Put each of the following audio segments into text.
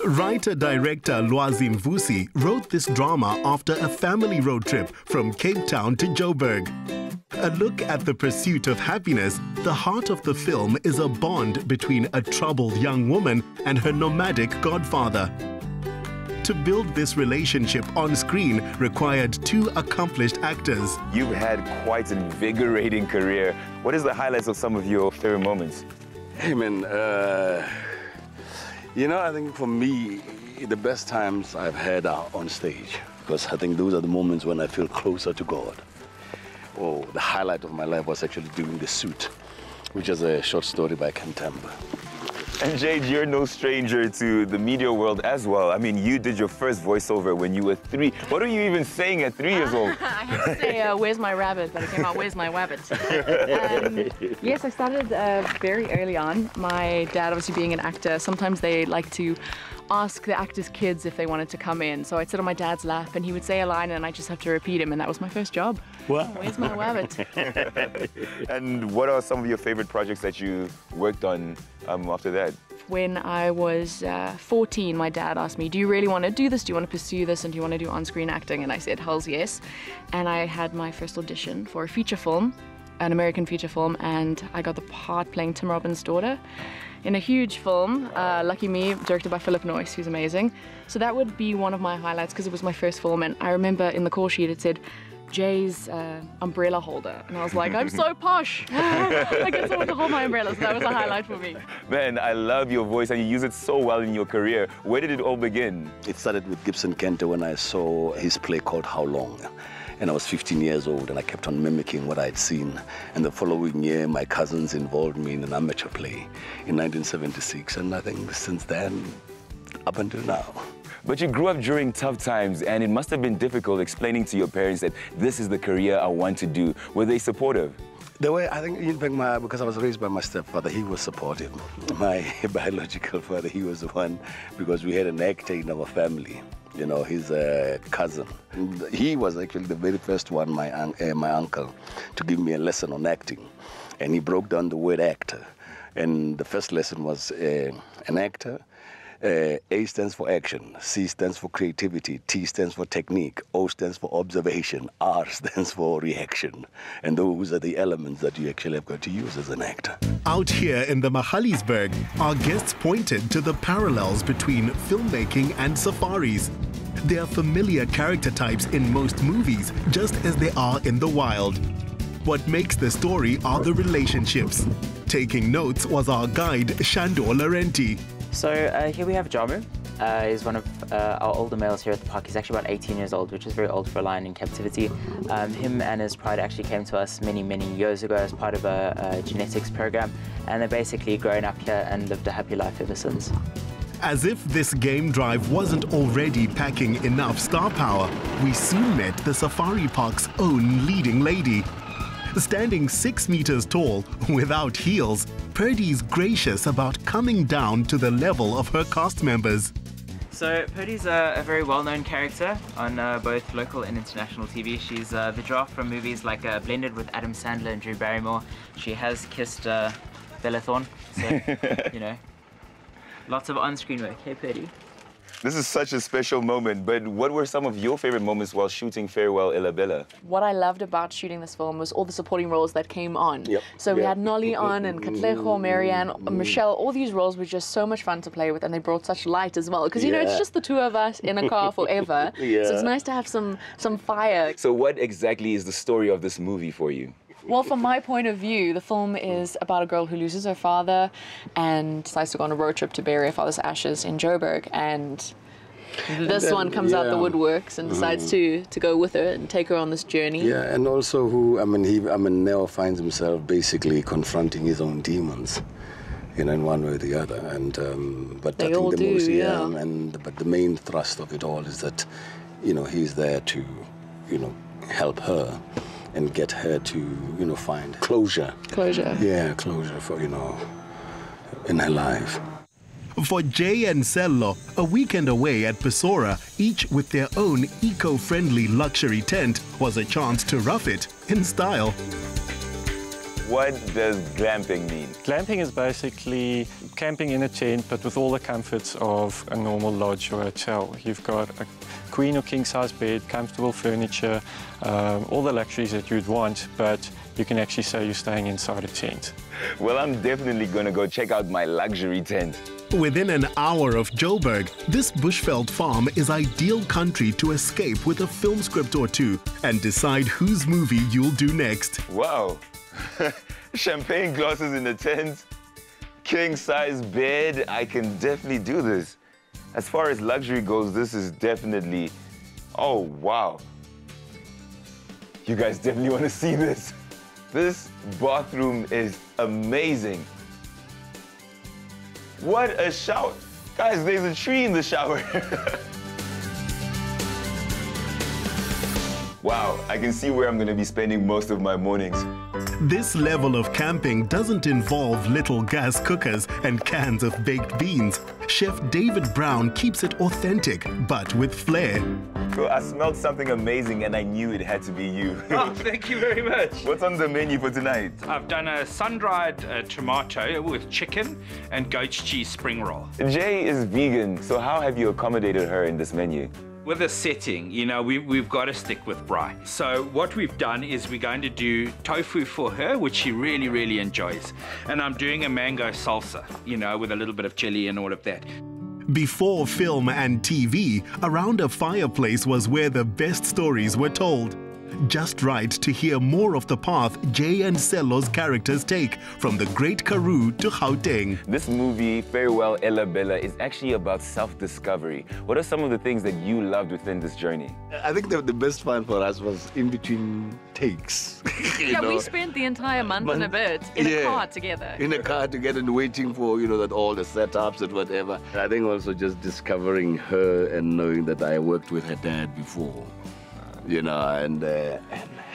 Writer-director Lwazi Mvusi wrote this drama after a family road trip from Cape Town to Joburg. A look at the pursuit of happiness, the heart of the film is a bond between a troubled young woman and her nomadic godfather. To build this relationship on screen required two accomplished actors. You've had quite an invigorating career. What is the highlights of some of your favorite moments? Hey man, you know, I think for me, the best times I've had are on stage, because I think those are the moments when I feel closer to God. Oh, the highlight of my life was actually doing The Suit, which is a short story by Kantamba. And Jade, you're no stranger to the media world as well. I mean, you did your first voiceover when you were 3. What are you even saying at 3 years old? I had to say, where's my rabbit? But it came out, where's my wabbit? Yes, I started very early on. My dad, obviously being an actor, sometimes they like to ask the actors' kids if they wanted to come in. So I'd sit on my dad's lap and he would say a line and I just have to repeat him, and that was my first job. What? Where's my wabbit? And what are some of your favorite projects that you worked on after that? When I was 14, my dad asked me, do you really want to do this? Do you want to pursue this? And do you want to do on-screen acting? And I said, hells yes. And I had my first audition for a feature film, an American feature film, and I got the part playing Tim Robbins' daughter in a huge film, lucky me, directed by Philip Noyce, who's amazing. So that would be one of my highlights because it was my first film, and I remember in the call sheet it said, Jay's umbrella holder, and I was like, I'm so posh. I get someone to hold my umbrella, so that was a highlight for me. Man, I love your voice and you use it so well in your career. Where did it all begin? It started with Gibson Kente when I saw his play called How Long? And I was 15 years old and I kept on mimicking what I'd seen. And the following year, my cousins involved me in an amateur play in 1976. And I think since then, up until now. But you grew up during tough times, and it must have been difficult explaining to your parents that this is the career I want to do. Were they supportive? The way, I think, in fact, because I was raised by my stepfather, he was supportive. My biological father, he was the one, because we had an actor in our family. You know, his cousin. And he was actually the very first one, my uncle, to give me a lesson on acting. And he broke down the word actor. And the first lesson was an actor. A stands for action, C stands for creativity, T stands for technique, O stands for observation, R stands for reaction. And those are the elements that you actually have got to use as an actor. Out here in the Magaliesberg, our guests pointed to the parallels between filmmaking and safaris. There are familiar character types in most movies, just as they are in the wild. What makes the story are the relationships. Taking notes was our guide, SHANDOR LARENTY. So here we have Jamu. He's one of our older males here at the park. He's actually about 18 years old, which is very old for a lion in captivity. Him and his pride actually came to us many, many years ago as part of a genetics program. And they're basically grown up here and lived a happy life ever since. As if this game drive wasn't already packing enough star power, we soon met the safari park's own leading lady. Standing 6 meters tall, without heels, Purdy's gracious about coming down to the level of her cast members. So Purdy's a very well-known character on both local and international TV. She's the giraffe from movies like Blended with Adam Sandler and Drew Barrymore. She has kissed Bella Thorne, so, you know, lots of on-screen work. Hey, Purdy. This is such a special moment, but what were some of your favorite moments while shooting Farewell Illabella? What I loved about shooting this film was all the supporting roles that came on. Yep. So we had Nolly on, and Katlego, Marianne, Michelle. All these roles were just so much fun to play with, and they brought such light as well. Because, you know, it's just the two of us in a car forever. So it's nice to have some fire. So what exactly is the story of this movie for you? Well, from my point of view, the film is about a girl who loses her father and decides to go on a road trip to bury her father's ashes in Joburg. And this one comes out the woodworks and decides to go with her and take her on this journey. Yeah, and also Neo finds himself basically confronting his own demons, you know, in one way or the other. And but they I think all the do, most, yeah. But the main thrust of it all is that, you know, he's there to, you know, help her and get her to, you know, find closure. Closure. Yeah, closure for, you know, in her life. For Jay and Sello, a weekend away at BYSORAH, each with their own eco-friendly luxury tent, was a chance to rough it in style. what does glamping mean? Glamping is basically camping in a tent, but with all the comforts of a normal lodge or hotel. You've got a queen or king-size bed, comfortable furniture, all the luxuries that you'd want, but you can actually say you're staying inside a tent. Well, I'm definitely going to go check out my luxury tent. Within an hour of Joburg, this bushveld farm is ideal country to escape with a film script or two and decide whose movie you'll do next. Wow. Champagne glasses in the tent, king-size bed. I can definitely do this. As far as luxury goes, this is definitely... Oh, wow. You guys definitely want to see this. This bathroom is amazing. What a shower. Guys, there's a tree in the shower. Wow, I can see where I'm going to be spending most of my mornings. This level of camping doesn't involve little gas cookers and cans of baked beans. Chef David Brown keeps it authentic, but with flair. Bro, I smelled something amazing and I knew it had to be you. Oh, thank you very much. What's on the menu for tonight? I've done a sun-dried tomato with chicken and goat's cheese spring roll. Jay is vegan, so how have you accommodated her in this menu? With a setting, you know, we've got to stick with braai. So what we've done is we're going to do tofu for her, which she really, really enjoys. And I'm doing a mango salsa, you know, with a little bit of chili and all of that. Before film and TV, around a fireplace was where the best stories were told. Just right to hear more of the path Jay and Sello's characters take from the Great Karoo to Gauteng. This movie, Farewell Ella Bella, is actually about self-discovery. What are some of the things that you loved within this journey? I think the best fun for us was in between takes. Yeah, we spent the entire month and a bit in a car together. In a car together and waiting for, you know, that all the setups and whatever. I think also just discovering her and knowing that I worked with her dad before. You know, and her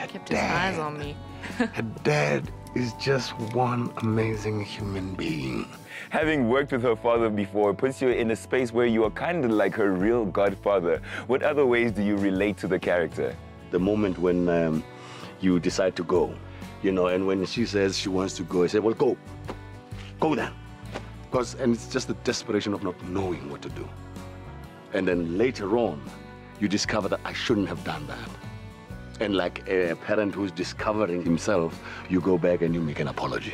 Kept his eyes on me. her dad is just one amazing human being. Having worked with her father before puts you in a space where you are kind of like her real godfather. What other ways do you relate to the character? The moment when you decide to go, you know, and when she says she wants to go, I say, well, go. Go then. And it's just the desperation of not knowing what to do. And then later on, you discover that I shouldn't have done that. And like a parent who's discovering himself, you go back and you make an apology.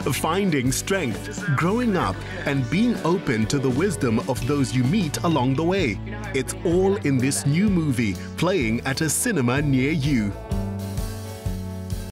Finding strength, growing up, and being open to the wisdom of those you meet along the way. It's all in this new movie, playing at a cinema near you.